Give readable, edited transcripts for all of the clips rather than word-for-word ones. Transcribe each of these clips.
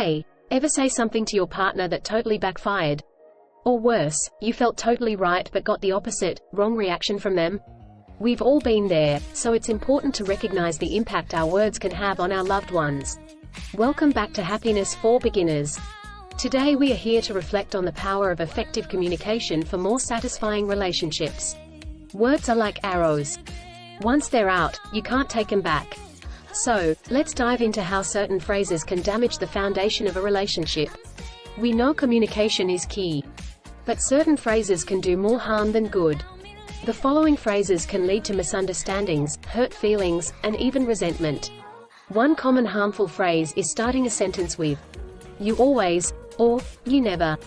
Hey, ever say something to your partner that totally backfired? Or worse, you felt totally right but got the opposite, wrong reaction from them? We've all been there, so it's important to recognize the impact our words can have on our loved ones. Welcome back to Happiness for Beginners. Today we are here to reflect on the power of effective communication for more satisfying relationships. Words are like arrows. Once they're out, you can't take them back. So, let's dive into how certain phrases can damage the foundation of a relationship. We know communication is key. But certain phrases can do more harm than good. The following phrases can lead to misunderstandings, hurt feelings, and even resentment. One common harmful phrase is starting a sentence with, "You always," or, "You never."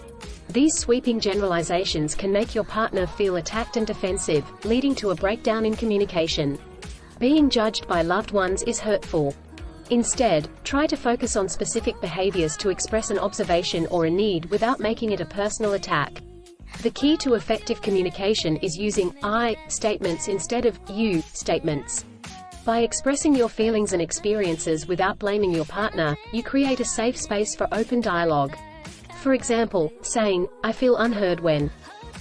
These sweeping generalizations can make your partner feel attacked and defensive, leading to a breakdown in communication. Being judged by loved ones is hurtful. Instead, try to focus on specific behaviors to express an observation or a need without making it a personal attack. The key to effective communication is using "I" statements instead of "you" statements. By expressing your feelings and experiences without blaming your partner, you create a safe space for open dialogue. For example, saying, "I feel unheard when,"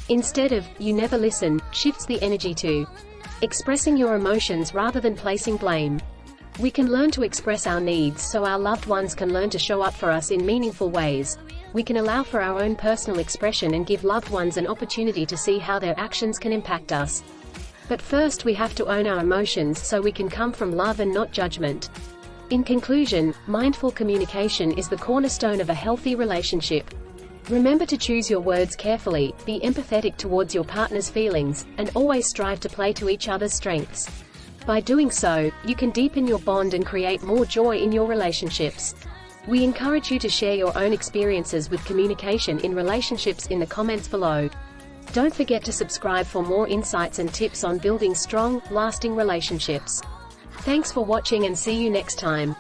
instead of "you never listen," shifts the energy to expressing your emotions rather than placing blame. We can learn to express our needs so our loved ones can learn to show up for us in meaningful ways. We can allow for our own personal expression and give loved ones an opportunity to see how their actions can impact us. But first we have to own our emotions so we can come from love and not judgment. In conclusion, mindful communication is the cornerstone of a healthy relationship. Remember to choose your words carefully, be empathetic towards your partner's feelings, and always strive to play to each other's strengths. By doing so, you can deepen your bond and create more joy in your relationships. We encourage you to share your own experiences with communication in relationships in the comments below. Don't forget to subscribe for more insights and tips on building strong, lasting relationships. Thanks for watching and see you next time.